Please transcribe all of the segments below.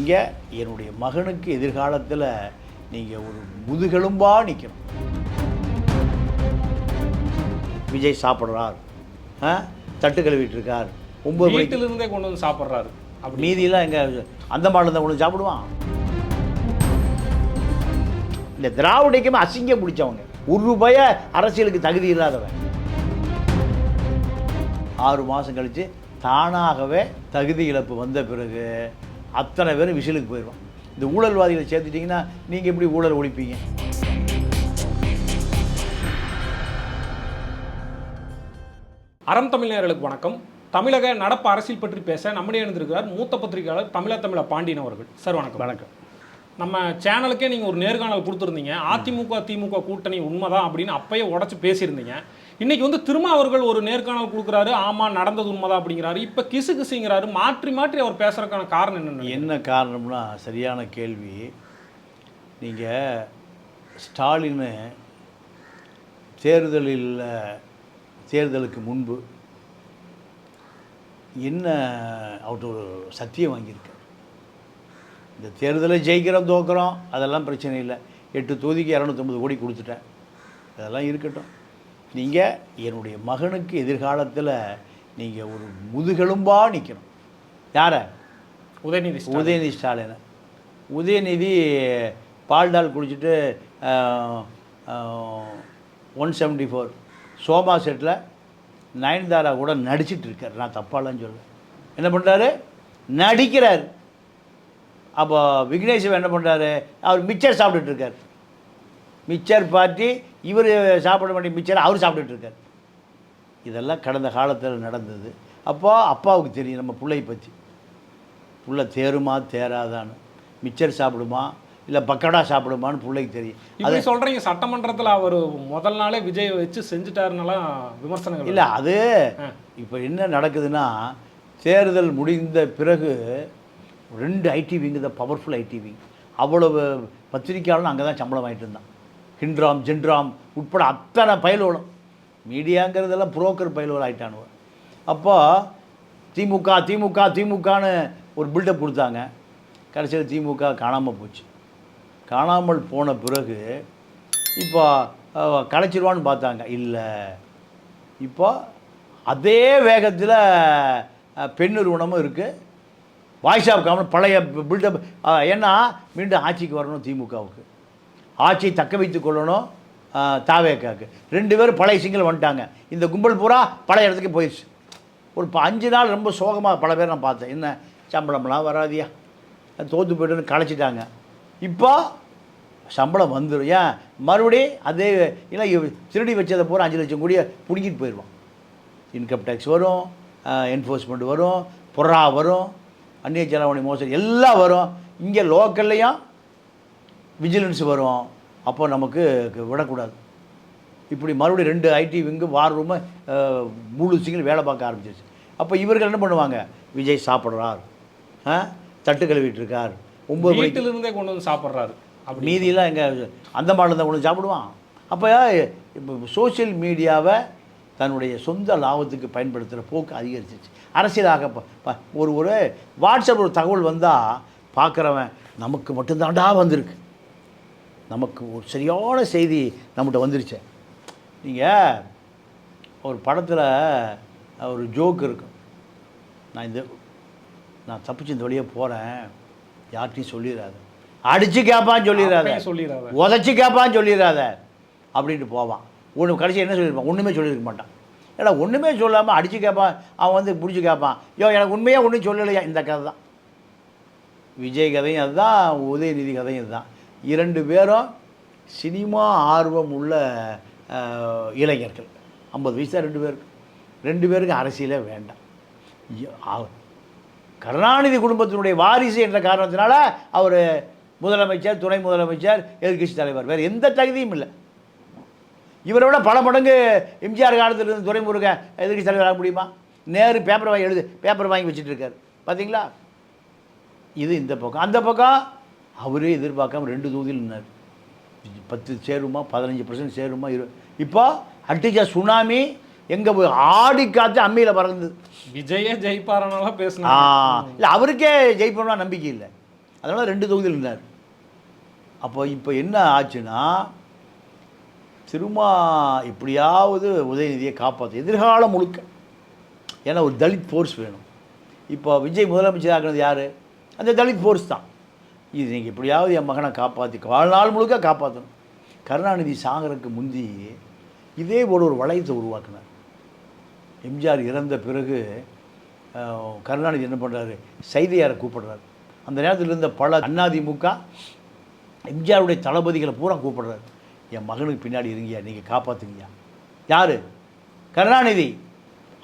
நீங்கள் என்னுடைய மகனுக்கு எதிர்காலத்தில் நீங்கள் ஒரு முதுகெலும்பாக நிற்கணும். விஜய் சாப்பிட்றார், தட்டு கழுவிட்டு இருக்கார், 9 வீட்டிலிருந்தே கொண்டு வந்து சாப்பிட்றாரு. அப்படி மீதியெல்லாம் எங்கே அந்த மாடல் தான் கொண்டு சாப்பிடுவான். இந்த திராவிடைக்குமே அசிங்கம் பிடிச்சவங்க, ₹1 அரசியலுக்கு தகுதி இல்லாதவன். 6 மாதம் கழித்து தானாகவே தகுதி இழப்பு வந்த பிறகு அத்தனை பேரும் விசிலுக்கு போயிடுவான். இந்த ஊழல்வாதிகளை சேர்த்துட்டிங்கன்னா நீங்கள் எப்படி ஊழல் ஒழிப்பீங்க? அறம் தமிழர்களுக்கு வணக்கம். தமிழக நடப்பு அரசியல் பற்றி பேச நம்முடைய இருந்திருக்கிறார் மூத்த பத்திரிகையாளர் தமிழ பாண்டியன் அவர்கள். சார் வணக்கம். வணக்கம். நம்ம சேனலுக்கே நீங்கள் ஒரு நேர்காணல் கொடுத்துருந்தீங்க. அதிமுக திமுக கூட்டணி உண்மைதான் அப்படின்னு அப்பயே உடச்சி பேசியிருந்தீங்க. இன்னைக்கு வந்து திரும்ப அவர்கள் ஒரு நேர்காணல் கொடுக்குறாரு, ஆமாம் நடந்தது உண்மைதான் அப்படிங்கிறாரு. இப்போ கிசுங்கிறாரு. மாற்றி மாற்றி அவர் பேசுறதுக்கான காரணம் என்ன காரணம்னா, சரியான கேள்வி. நீங்கள் ஸ்டாலின் தேர்தலுக்கு முன்பு என்ன அவர்கிட்ட ஒரு சத்தியம் வாங்கியிருக்கார். இந்த தேர்தலை ஜெயிக்கிறோம் தோக்குறோம் அதெல்லாம் பிரச்சனை இல்லை, 8 தொகுதிக்கு 250 கோடி கொடுத்துட்டேன், அதெல்லாம் இருக்கட்டும். நீங்கள் என்னுடைய மகனுக்கு எதிர்காலத்தில் நீங்கள் ஒரு முதுகெலும்பாக நிற்கணும். யாரை? உதயநிதி ஸ்டாலினை. உதயநிதி பால்டால் குடிச்சிட்டு 174 சோமா செட்டில் நயன்தாரா கூட நடிச்சிட்டு இருக்கார். நான் தப்பாலாம் சொல்ல. என்ன பண்ணுறாரு? நடிக்கிறார். அப்போ விக்னேஷ் என்ன பண்ணுறாரு? அவர் மிச்சர் சாப்பிட்டுட்டு இருக்கார். மிச்சர் பார்ட்டி இவர் சாப்பிட வேண்டிய மிச்சர் அவர் சாப்பிட்டுட்டு இருக்கார். இதெல்லாம் கடந்த காலத்தில் நடந்தது. அப்போ அப்பாவுக்கு தெரியும் நம்ம பிள்ளையை பற்றி. புள்ள தேருமா தேராதான்னு, மிச்சர் சாப்பிடுமா இல்லை பக்கடா சாப்பிடுமான்னு பிள்ளைக்கு தெரியும். அதை சொல்கிறீங்க. சட்டமன்றத்தில் அவர் முதல் நாளே விஜய் வச்சு செஞ்சுட்டாருனாலாம் விமர்சனங்கள் இல்லை. அது இப்போ என்ன நடக்குதுன்னா, தேர்தல் முடிந்த பிறகு 2 ஐடி விங்கு தான், பவர்ஃபுல் ஐடி விங். அவ்வளவு பத்திரிக்கையாளரும் அங்கே தான் சம்பளம் வாங்கிட்டு இருந்தான். ஹிண்ட்ராம் ஜென்ட்ராம் உட்பட அத்தனை பயலோலம். மீடியாங்கிறதெல்லாம் புரோக்கர் பயலோல் ஆகிட்டானுவ. அப்போ திமுகன்னு ஒரு பில்டப் கொடுத்தாங்க. கடைசியில் திமுக காணாமல் போச்சு. காணாமல் போன பிறகு இப்போ கலைச்சிருவான்னு பார்த்தாங்க. இல்லை, இப்போ அதே வேகத்தில் பெண் நிறுவனமும் இருக்குது, வாய்ஸ் ஆஃப் காமன் பழைய பில்டப். ஏன்னா மீண்டும் ஆட்சிக்கு வரணும் திமுகவுக்கு, ஆட்சியை தக்க வைத்து கொள்ளணும் தாவேக்காவுக்கு. 2 பேரும் பழைய சிங்கிள் வந்துட்டாங்க. இந்த கும்பல் பூரா பழைய இடத்துக்கு போயிடுச்சு. ஒரு 5 நாள் ரொம்ப சோகமாக பல பேர் நான் பார்த்தேன். என்ன சம்பளம்லாம் வராதியா, தோற்று போய்ட்டுன்னு கலைச்சிட்டாங்க. இப்போ சம்பளம் வந்துடும். ஏன் மறுபடி அதே இல்லை, திருடி வச்சதை பூரா 5 லட்சம் கோடியை பிடிக்கிட்டு போயிடுவான். இன்கம் டேக்ஸ் வரும், என்ஃபோர்ஸ்மெண்ட் வரும், புறா வரும், அந்நிய செலாவணி மோசடி எல்லாம் வரும். இங்கே லோக்கல்லையும் விஜிலன்ஸ் வரும். அப்போ நமக்கு விடக்கூடாது. இப்படி மறுபடியும் 2 ஐடி விங்கு வார் ரூமு முழு சிங்கிள் வேலை பார்க்க ஆரம்பிச்சிருச்சு. அப்போ இவர்கள் என்ன பண்ணுவாங்க? விஜய் சாப்பிட்றார், தட்டு கழுவிட்டு இருக்கார், 9 வீட்டிலிருந்தே கொண்டு வந்து சாப்பிட்றாரு. அப்படி மீதியெல்லாம் எங்கே அந்த மாடல் தான் கொண்டு சாப்பிடுவான். அப்போ இப்போ சோசியல் மீடியாவை தன்னுடைய சொந்த லாபத்துக்கு பயன்படுத்துகிற போக்கு அதிகரிச்சிச்சு. அரசியலாக ஒரு வாட்ஸ்அப் ஒரு தகவல் வந்தால் பார்க்குறவன் நமக்கு மட்டும்தாண்டா வந்திருக்கு, நமக்கு ஒரு சரியான செய்தி நம்மகிட்ட வந்துருச்சு. நீங்கள் ஒரு படத்தில் ஒரு ஜோக் இருக்கும், நான் தப்பிச்சு இந்த வழியாக போகிறேன், யார்கிட்டையும் சொல்லிடாத, அடித்து கேட்பான்னு சொல்லிடாத, உதச்சி கேட்பான்னு சொல்லிடாத அப்படின்ட்டு போவான். கடைசி என்ன சொல்லியிருப்பான்? ஒன்றுமே சொல்லியிருக்க மாட்டான். ஏன்னா ஒன்றுமே சொல்லாமல் அடித்து கேட்பான். அவன் வந்து பிடிச்சி கேட்பான், எனக்கு உண்மையாக ஒன்றும் சொல்லலையா. இந்த கதை தான் விஜய் கதையும் அதுதான், உதயநிதி கதையும் இதுதான். 2 பேரும் சினிமா ஆர்வம் உள்ள இளைஞர்கள். 50 வயசு தான் 2 பேருக்கு. 2 பேருக்கு அரசியலே வேண்டாம். கருணாநிதி குடும்பத்தினுடைய வாரிசு என்ற காரணத்தினால அவர் முதலமைச்சர், துணை முதலமைச்சர், எதிர்க்கட்சி தலைவர், வேறு எந்த தகுதியும் இல்லை. இவரை விட பல மடங்கு எம்ஜிஆர் காலத்தில் இருந்து துரைமுருகன் எதிர்க்கட்சி தலைவர் ஆக முடியுமா? நேரு பேப்பர் வாங்கி வச்சுட்டு இருக்கார் பார்த்தீங்களா? இது இந்த பக்கம். அந்த பக்கம் அவரே எதிர்பார்க்காம 2 தொகுதியில் நின்னார். 10 சேருமா, 15% சேருமா, இப்போ அட்டிச்சா சுனாமி எங்கே போய் ஆடி காத்து அம்மியில் பறந்தது. விஜயே ஜெயிப்பாரனால பேசினா இல்லை, அவருக்கே ஜெயிப்போம்னா நம்பிக்கை இல்லை. அதனால் 2 தொகுதியில் இருந்தார். அப்போ இப்போ என்ன ஆச்சுன்னா, திரும்ப எப்படியாவது உதயநிதியை காப்பாற்று எதிர்காலம் முழுக்க. ஏன்னா ஒரு தலித் ஃபோர்ஸ் வேணும். இப்போ விஜய் முதலமைச்சர் ஆக்குனது யார்? அந்த தலித் ஃபோர்ஸ் தான். இது நீங்கள் எப்படியாவது என் மகனை காப்பாற்றி வாழ்நாள் முழுக்க காப்பாற்றணும். கருணாநிதி சாகருக்கு முந்தி இதே போல ஒரு வளையத்தை உருவாக்கினார். எம்ஜிஆர் இறந்த பிறகு கருணாநிதி என்ன பண்ணுறாரு, சைதையாரை கூப்பிடுறாரு. அந்த நேரத்தில் இருந்த பல அதிமுக எம்ஜிஆருடைய தளபதிகளை பூரா கூப்பிடுறாரு. என் மகனுக்கு பின்னாடி இருங்கய்யா, நீங்கள் காப்பாற்றுங்கய்யா. யார்? கருணாநிதி.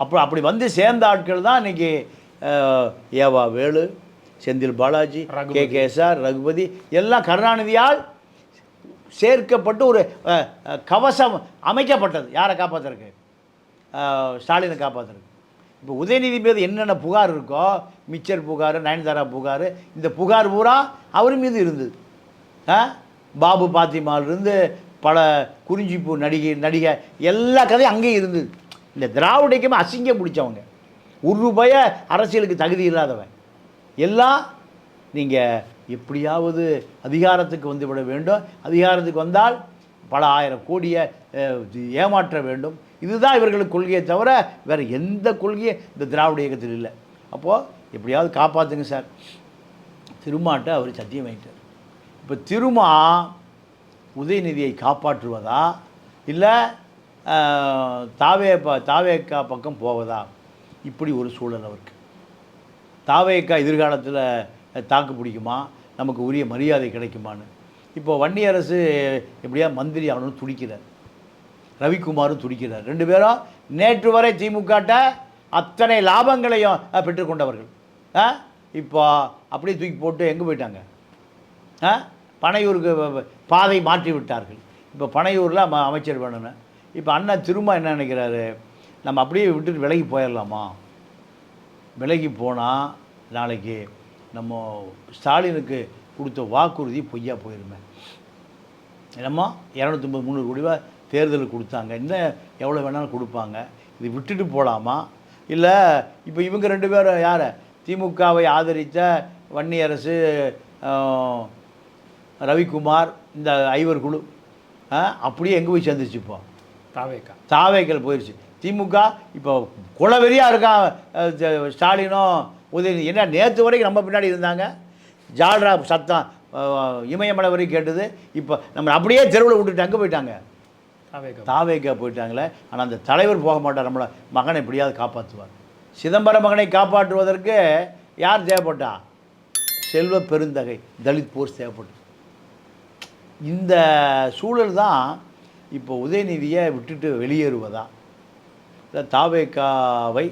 அப்படி வந்து சேர்ந்த ஆட்கள் தான் இன்றைக்கி ஏவா வேலு, செந்தில் பாலாஜி, KKSR, ரகுபதி எல்லாம் கருணாநிதியால் சேர்க்கப்பட்டு ஒரு கவசம் அமைக்கப்பட்டது. யாரை காப்பாற்றுறதுக்கு? ஸ்டாலினை காப்பாற்றுறதுக்கு. இப்போ உதயநிதி மீது என்னென்ன புகார் இருக்கோ, மிச்சர் புகார், நயன்தாரா புகார், இந்த புகார் பூரா அவர் மீது இருந்தது. பாபு பாத்திமாலிருந்து பல குறிஞ்சிப்பூ நடிகை எல்லா கதையும் அங்கேயும் இருந்தது. இந்த திராவிடக்குமே அசிங்கம் பிடிச்சவங்க, ரூபாய அரசியலுக்கு தகுதி இல்லாதவன் எல்லாம் நீங்கள் எப்படியாவது அதிகாரத்துக்கு வந்து விட வேண்டும். அதிகாரத்துக்கு வந்தால் பல ஆயிரம் கோடியை ஏமாற்ற வேண்டும். இதுதான் இவர்களுக்கு கொள்கையை தவிர வேறு எந்த கொள்கையும் இந்த திராவிட இயக்கத்தில் இல்லை. அப்போது எப்படியாவது காப்பாற்றுங்க சார். திருமாட்ட அவர் சத்தியம் வாங்கிட்டார். இப்போ திருமா உதயநிதியை காப்பாற்றுவதா இல்லை தாவேக்கா பக்கம் போவதா? இப்படி ஒரு சூழல் அவருக்கு. தாவேக்கா எதிர்காலத்தில் தாக்கு பிடிக்குமா, நமக்கு உரிய மரியாதை கிடைக்குமான்னு. இப்போ வன்னியரசு எப்படியா மந்திரி ஆகணும்னு துடிக்கிறார், ரவிக்குமாரும் துடிக்கிறார். 2 பேரும் நேற்று வரை திமுகட்ட அத்தனை லாபங்களையும் பெற்றுக்கொண்டவர்கள். இப்போ அப்படியே தூக்கி போட்டு எங்கே போயிட்டாங்க? பனையூருக்கு பாதை மாற்றி விட்டார்கள். இப்போ பனையூரில் அமைச்சர் வேணும்னு. இப்போ அண்ணன் திரும்ப என்ன நினைக்கிறாரு, நம்ம அப்படியே விட்டுட்டு விலகி போயிடலாமா? விலகி போனால் நாளைக்கு நம்ம ஸ்டாலினுக்கு கொடுத்த வாக்குறுதி பொய்யா போயிருமே. என்னம்மா 250-300 கோடி ரூபா தேர்தலுக்கு கொடுத்தாங்க, இன்னும் எவ்வளோ வேணாலும் கொடுப்பாங்க. இது விட்டுட்டு போகலாமா? இல்லை இப்போ இவங்க 2 பேரும் யார்? திமுகவை ஆதரித்த வன்னியரசு, ரவிக்குமார், இந்த ஐவர் குழு அப்படியே எங்கே போய் சேர்ந்துச்சு? இப்போ தாவேக்கல் போயிடுச்சு. திமுக இப்போ குலவெறியாக இருக்கான் ஸ்டாலினும் உதயநிதி. என்ன நேற்று வரைக்கும் நம்ம பின்னாடி இருந்தாங்க, ஜால்ரா சத்தம் இமயமலை வரைக்கும் கேட்டது. இப்போ நம்ம அப்படியே தெருவில் விட்டுட்டு அங்கே போயிட்டாங்க, தாவேக்கா போயிட்டாங்களே. ஆனால் அந்த தலைவர் போக மாட்டார், நம்மளை மகனை எப்படியாவது காப்பாற்றுவார். சிதம்பரம் மகனை காப்பாற்றுவதற்கு யார் தேவைப்பட்டா? செல்வ பெருந்தகை, தலித் போர்ஸ் தேவைப்பட்டு. இந்த சூழல் தான் இப்போ உதயநிதியை விட்டுட்டு வெளியேறுவதா, இல்லை தாவேக்காவை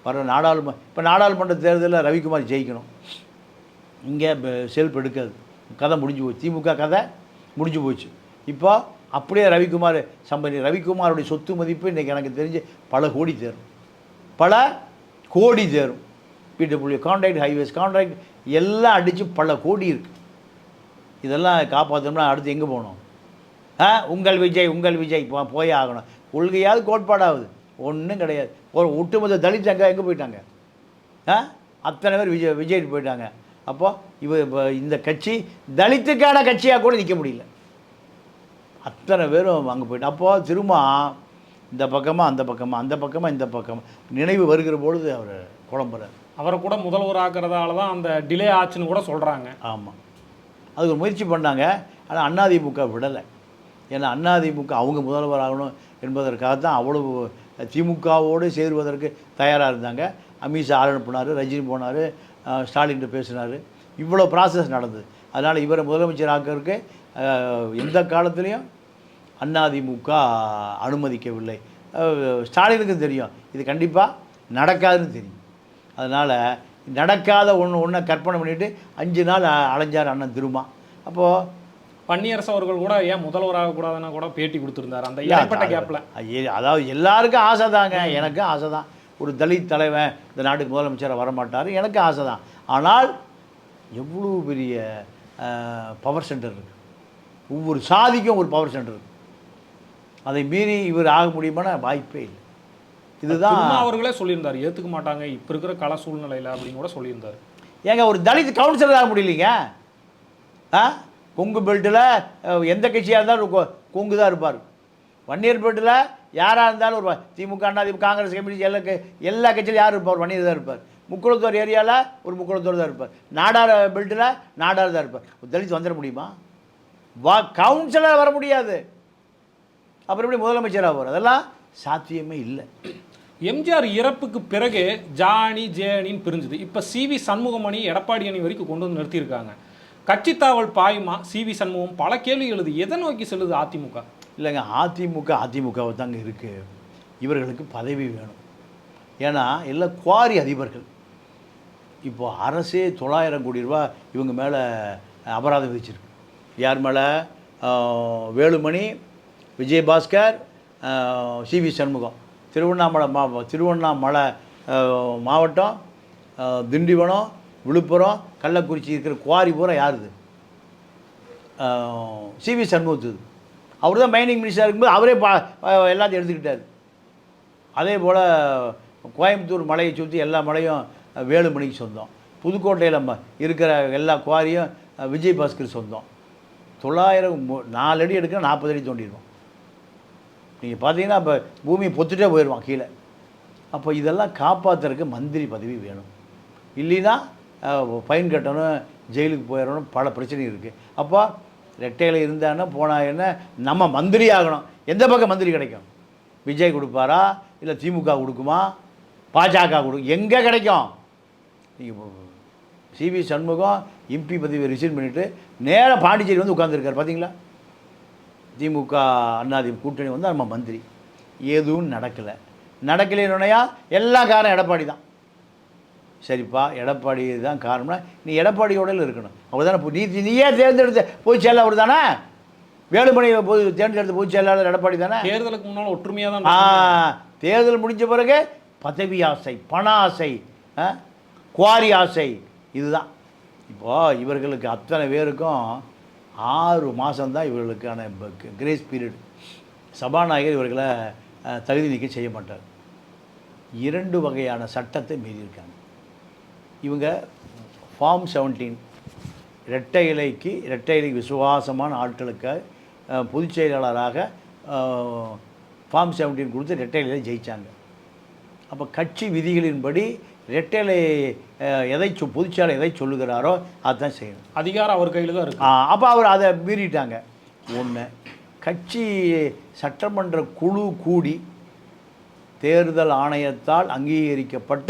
வர நாடாளுமன்ற தேர்தலில் ரவிக்குமார் ஜெயிக்கணும். இங்கே செல்ஃப் எடுக்காது, கதை முடிஞ்சு போச்சு. திமுக கதை முடிஞ்சு போச்சு. இப்போ அப்படியே ரவிக்குமாருடைய சொத்து மதிப்பு இன்றைக்கி எனக்கு தெரிஞ்சு பல கோடி தேரும். பிடபிள்யூ கான்ட்ராக்ட், ஹைவேஸ் கான்ட்ராக்ட் எல்லாம் அடித்து பல கோடி இருக்குது. இதெல்லாம் காப்பாற்றணும்னா அடுத்து எங்கே போகணும்? உங்கள் விஜய் போய் ஆகணும். கொள்கையாவது கோட்பாடாகுது ஒன்றும் கிடையாது. ஒரு ஒட்டுமொத்த தலித் எங்கே போயிட்டாங்க? அத்தனை பேர் விஜய் போயிட்டாங்க. அப்போது இந்த கட்சி தலித்துக்கான கட்சியாக கூட நிற்க முடியல. அத்தனை பேரும் அங்கே போயிட்டு. அப்போது திரும்ப இந்த பக்கமாக அந்த பக்கமாக நினைவு வருகிற பொழுது அவர் குழம்புறார். அவரை கூட முதல்வர் ஆக்கிறதால தான் அந்த டிலே ஆச்சுன்னு கூட சொல்கிறாங்க. ஆமாம், அதுக்கு முயற்சி பண்ணாங்க. ஆனால் அதிமுக விடலை. ஏன்னா அதிமுக அவங்க முதல்வர் ஆகணும் என்பதற்காக தான் அவ்வளவு திமுகவோடு சேருவதற்கு தயாராக இருந்தாங்க. அமித்ஷா ஆள் அனுப்புனார், ரஜினி போனார், ஸ்டாலின் பேசினார், இவ்வளோ ப்ராசஸ் நடந்தது. அதனால் இவரை முதலமைச்சர் ஆக்கிறதுக்கு எந்த காலத்துலேயும் அதிமுக அனுமதிக்கவில்லை. ஸ்டாலினுக்கும் தெரியும் இது கண்டிப்பாக நடக்காதுன்னு தெரியும். அதனால் நடக்காத ஒன்றை கற்பனை பண்ணிவிட்டு 5 நாள் அலைஞ்சார் அண்ணன் திருமா. அப்போது பன்னீரசு அவர்கள் கூட ஏன் முதல்வராக கூடாதுன்னா கூட பேட்டி கொடுத்துருந்தார் அந்த இடைப்பட்ட கேப்பில். அதாவது எல்லாருக்கும் ஆசை தாங்க, எனக்கும் ஆசை தான். ஒரு தலித் தலைவன் இந்த நாட்டுக்கு முதலமைச்சராக வரமாட்டார், எனக்கு ஆசை தான். ஆனால் எவ்வளோ பெரிய பவர் சென்டர் இருக்குது, ஒவ்வொரு சாதிக்கும் ஒரு பவர் சென்டர் இருக்குது. அதை மீறி இவர் ஆக முடியுமான வாய்ப்பே இல்லை. இதுதான் அவர்களே சொல்லியிருந்தார், ஏற்றுக்க மாட்டாங்க இப்போ இருக்கிற கள சூழ்நிலையில் அப்படின்னு கூட சொல்லியிருந்தார். ஏங்க ஒரு தலித் கவுன்சிலர் ஆக முடியலைங்க, கொங்கு பெல்ட்டில் எந்த கட்சியாக இருந்தாலும் கொங்கு தான் இருப்பார். வன்னியர் பெல்ட்டில் யாராக இருந்தாலும் ஒரு திமுக, அதிமுக, காங்கிரஸ், கம்யூனிஸ்ட் எல்லா கட்சியிலும் யார் இருப்பார்? வன்னியர் தான் இருப்பார். முக்குளத்தூர் ஏரியாவில் ஒரு முக்குளத்தூர் தான் இருப்பார். நாடார் பெல்ட்டில் நாடார் தான் இருப்பார். தலித் வந்துட முடியுமா? கவுன்சிலர் வர முடியாது. அப்புறம் எப்படி முதலமைச்சராக வரும்? அதெல்லாம் சாத்தியமே இல்லை. எம்ஜிஆர் இறப்புக்கு பிறகு ஜானி ஜேனின்னு பிரிஞ்சுது. இப்போ சிவி சண்முகம் அணி எடப்பாடி அணி வரைக்கும் கொண்டு வந்து நிறுத்தியிருக்காங்க. கட்சி தாவல் பாயுமா? சிவி சண்முகம் பல கேள்வி எழுது. எதை நோக்கி செல்லுது அதிமுக? இல்லைங்க, அதிமுகவை தாங்க இருக்குது. இவர்களுக்கு பதவி வேணும். ஏன்னா எல்லாம் குவாரி அதிபர்கள். இப்போ அரசே 900 கோடி ரூபா இவங்க மேலே அபராதம் விதிச்சிருக்கு. யார் மேலே? வேலுமணி, விஜயபாஸ்கர், சிவி சண்முகம். திருவண்ணாமலை மாவட்டம், திண்டிவனம், விழுப்புரம், கள்ளக்குறிச்சி இருக்கிற குவாரி பூரா யாருது? சிவி சண்முகத்துது. அவர் தான் மைனிங் மினிஸ்டராக இருக்கும்போது அவரே எல்லாத்தையும் எடுத்துக்கிட்டார். அதே போல் கோயம்புத்தூர் மலையை சுற்றி எல்லா மலையும் வேலுமணிக்கு சொந்தம். புதுக்கோட்டையில் இருக்கிற எல்லா குவாரியும் விஜயபாஸ்கர் சொந்தம். 4 அடி எடுக்க 40 அடி தோண்டிடுவோம். நீங்கள் பார்த்தீங்கன்னா இப்போ பூமி பொத்துட்டே போயிடுவான் கீழே. அப்போ இதெல்லாம் காப்பாற்றுறதுக்கு மந்திரி பதவி வேணும். இல்லைன்னா ஃபைன் கட்டணும், ஜெயிலுக்கு போயிடணும், பல பிரச்சனை இருக்குது. அப்போ ரெட்டையில் இருந்தான்னா போனால் என்ன, நம்ம மந்திரி ஆகணும். எந்த பக்கம் மந்திரி கிடைக்கும்? விஜய் கொடுப்பாரா, இல்லை திமுக கொடுக்குமா, பாஜக கொடுக்கும்? எங்கே கிடைக்கும்? நீங்கள் சிவி சண்முகம் எம்பி பதவியை ரிசைன் பண்ணிவிட்டு நேராக பாண்டிச்சேரி வந்து உட்காந்துருக்கார். பார்த்தீங்களா? திமுக அதிமுக கூட்டணி வந்து நம்ம மந்திரி. எதுவும் நடக்கலைன்னா எல்லா காரணம் எடப்பாடி தான். சரிப்பா, எடப்பாடி தான் காரணம்னா நீ எடப்பாடியோடல இருக்கணும். அவர் தானே நீயே தேர்ந்தெடுத்த பொதுச் செயலாளர் அவர் தானே. வேலுமணி தேர்ந்தெடுத்த பொதுச் செயலாளர் எடப்பாடி தானே. தேர்தலுக்கு முன்னால் ஒற்றுமையாக தான். தேர்தல் முடிஞ்ச பிறகு பதவி ஆசை, பண ஆசை, குவாரி ஆசை, இதுதான். இப்போது இவர்களுக்கு அத்தனை பேருக்கும் 6 மாதம்தான் இவர்களுக்கான கிரேஸ் பீரியட். சபாநாயகர் இவர்களை தகுதி நீக்கம் செய்ய மாட்டார். 2 வகையான சட்டத்தை மீறியிருக்காங்க இவங்க. ஃபார்ம் 17 இரட்டை இலை விசுவாசமான ஆட்களுக்கு பொதுச் செயலாளராக ஃபார்ம் 17 கொடுத்து இரட்டை இலையில் ஜெயித்தாங்க. அப்போ கட்சி விதிகளின்படி ரெட்டைலை பொதுச்செயலாளர் எதை சொல்லுகிறாரோ அதுதான் செய்யணும். அதிகாரம் அவர் கையில் தான் இருக்கு. அப்போ அவர் அதை மீறிட்டாங்க. ஒன்று, கட்சி சட்டமன்ற குழு கூடி தேர்தல் ஆணையத்தால் அங்கீகரிக்கப்பட்ட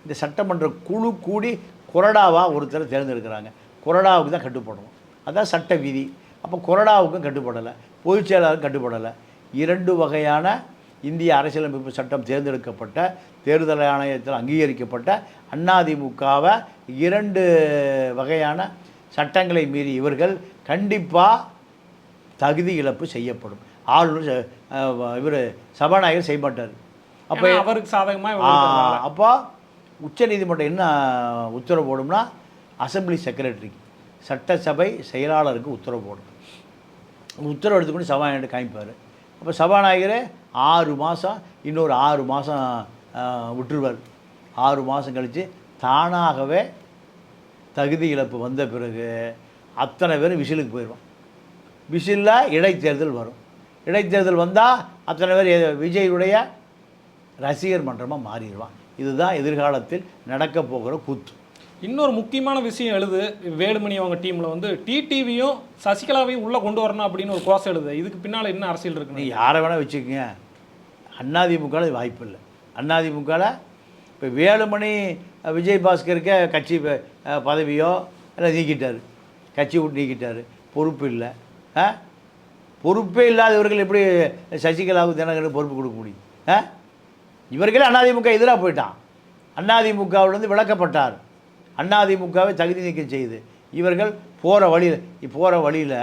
இந்த சட்டமன்ற குழு கூடி கொறடாவாக ஒருத்தரை தேர்ந்தெடுக்கிறாங்க. கொறடாவுக்கு தான் கட்டுப்படணும். அதுதான் சட்ட விதி. அப்போ கொறடாவுக்கும் கட்டுப்படலை, பொதுச் செயலாளருக்கும் கட்டுப்படலை. 2 வகையான இந்திய அரசியலமைப்பு சட்டம் தேர்ந்தெடுக்கப்பட்ட தேர்தல் ஆணையத்தில் அங்கீகரிக்கப்பட்ட அதிமுகவை 2 வகையான சட்டங்களை மீறி இவர்கள் கண்டிப்பாக தகுதி இழப்பு செய்யப்படும். ஆளுநர் இவர் சபாநாயகர் செய்ய மாட்டார். அப்போ அவருக்கு சாதகமாக அப்போ உச்சநீதிமன்றம் என்ன உத்தரவு போடும்னா அசம்பிளி செக்ரட்டரிக்கு, சட்டசபை செயலாளருக்கு உத்தரவு போடும். உத்தரவு எடுத்துக்கொண்டு சபாநாயகர் காமிப்பார். அப்போ சபாநாயகர் 6 மாதம் இன்னொரு 6 மாதம் விட்டுருவார். 6 மாதம் கழித்து தானாகவே தகுதி இழப்பு வந்த பிறகு அத்தனை பேரும் விசிலுக்கு போயிடுவோம். விசிலில் இடைத்தேர்தல் வரும். இடைத்தேர்தல் வந்தால் அத்தனை பேர் விஜயுடைய ரசிகர் மன்றமாக மாறிடுவான். இதுதான் எதிர்காலத்தில் நடக்க போகிற கூத்து. இன்னொரு முக்கியமான விஷயம் எழுது வேலுமணி அவங்க டீமில் வந்து டிடிவியும் சசிகலாவையும் உள்ளே கொண்டு வரணும் அப்படின்னு ஒரு கோஷம் எழுது. இதுக்கு பின்னால் என்ன அரசியல் இருக்குன்னு? நீங்கள் யாரை வேணால் வச்சுக்கோங்க. அதிமுகவில் வாய்ப்பு இல்லை. அதிமுகவில் இப்போ வேலுமணி விஜயபாஸ்கருக்கு கட்சி பதவியோ எல்லாம் நீக்கிட்டார், கட்சி விட்டு நீக்கிட்டார், பொறுப்பு இல்லை. பொறுப்பே இல்லாதவர்கள் எப்படி சசிகலாவுக்கு தினகரனுக்கு பொறுப்பு கொடுக்க முடியும்? இவர்களே அதிமுக எதிராக போயிட்டான். அதிமுகவிலிருந்து விலக்கப்பட்டார். அதிமுகவை தகுதி நீக்கம் செய்யுது. இவர்கள் போகிற வழியில்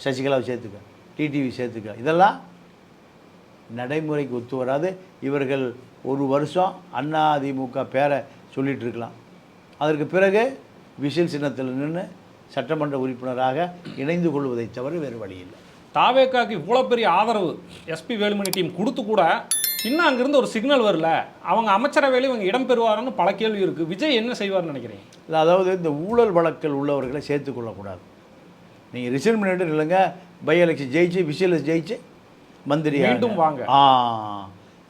சசிகலாவை சேர்த்துக்க, டிடிவி சேர்த்துக்க, இதெல்லாம் நடைமுறைக்கு ஒத்து வராது. இவர்கள் 1 வருஷம் அதிமுக பேரை சொல்லிகிட்டு இருக்கலாம். அதற்கு பிறகு விசில் சின்னத்தில் நின்று சட்டமன்ற உறுப்பினராக இணைந்து கொள்வதை தவிர வேறு வழி இல்லை. தாவேக்காக்கு இவ்வளோ பெரிய ஆதரவு எஸ்பி வேலுமணி டீம் கொடுத்து கூட இன்னும் அங்கிருந்து ஒரு சிக்னல் வரல, அவங்க அமைச்சரவையில இவங்க இடம் பெறுவாருன்னு பல கேள்வி இருக்கு. விஜய் என்ன செய்வார்னு நினைக்கிறீங்க? இல்லை, அதாவது இந்த ஊழல் வழக்கில் உள்ளவர்களை சேர்த்துக்கொள்ளக்கூடாது. நீங்கள் ரிசைன் பண்ணிட்டு இல்லைங்க, பை எலெக்ஷன் ஜெயிச்சு விசிஎல்எஸ் ஜெயிச்சு மந்திரி மீண்டும் வாங்க.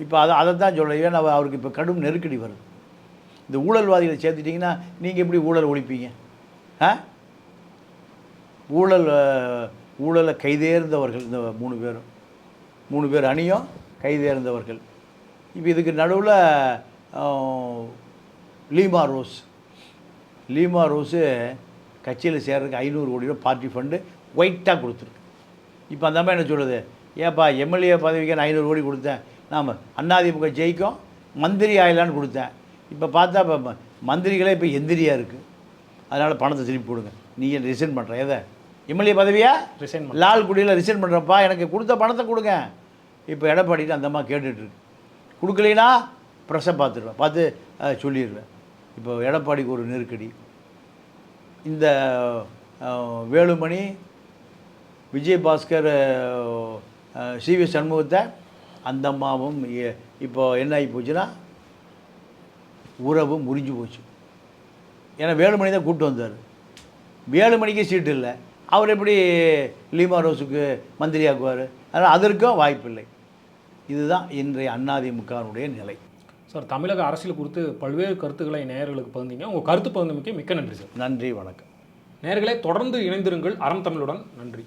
இப்போ அதை தான் சொல்கிறேன். ஏன்னா அவருக்கு இப்போ கடும் நெருக்கடி வருது. இந்த ஊழல்வாதிகளை சேர்த்துட்டிங்கன்னா நீங்கள் எப்படி ஊழல் ஒழிப்பீங்க? ஊழலை கைதேர்ந்தவர்கள் இந்த 3 பேர் அணியும் கைதேர்ந்தவர்கள். இப்போ இதுக்கு நடுவில் லீமா ரோஸு கட்சியில் சேர்றதுக்கு 500 கோடி ரூபா பார்ட்டி ஃபண்டு ஒயிட்டாக கொடுத்துருக்கு. இப்போ அந்த மாதிரி என்ன சொல்லுது, ஏப்பா எம்எல்ஏ பதவிக்கு நான் 500 கோடி கொடுத்தேன், நாம் அதிமுக ஜெயிக்கும் மந்திரி ஆயிலான்னு கொடுத்தேன். இப்போ பார்த்தா இப்போ மந்திரிகளே இப்போ எந்திரியாக இருக்குது. அதனால் பணத்தை திருப்பி கொடுங்க. நீங்கள் ரிசைன் பண்ணுறேன் எதை எம்எல்ஏ பதவியா ரிசைன் லால்குடியில் ரிசைன் பண்ணுறப்பா, எனக்கு கொடுத்த பணத்தை கொடுங்க. இப்போ எடப்பாடிட்டு அந்தம்மா கேட்டுட்ருக்கு. கொடுக்கலைன்னா ப்ரெஸ்ஸை பார்த்து சொல்லிடுவேன். இப்போ எடப்பாடிக்கு ஒரு நெருக்கடி. இந்த வேலுமணி, விஜயபாஸ்கர், சிவி சண்முகத்தை அந்த அம்மாவும் இப்போ என்ன ஆகி போச்சுன்னா உறவு முறிஞ்சு போச்சு. ஏன்னா வேலுமணி தான் கூப்பிட்டு வந்தார். வேலுமணிக்கு சீட்டு இல்லை, அவர் எப்படி லீமா ரோஸுக்கு மந்திரி ஆக்குவார்? அதனால் அதற்கும் வாய்ப்பில்லை. இதுதான் இன்றைய அதிமுகவுடைய நிலை. சார், தமிழக அரசியல் குறித்து பல்வேறு கருத்துக்களை நேயர்களுக்கு பகிர்ந்தீங்க. உங்கள் கருத்து பகிர்ந்தமைக்கு மிக்க நன்றி சார். நன்றி, வணக்கம். நேயர்களே, தொடர்ந்து இணைந்திருங்கள் அறம் தமிழுடன். நன்றி.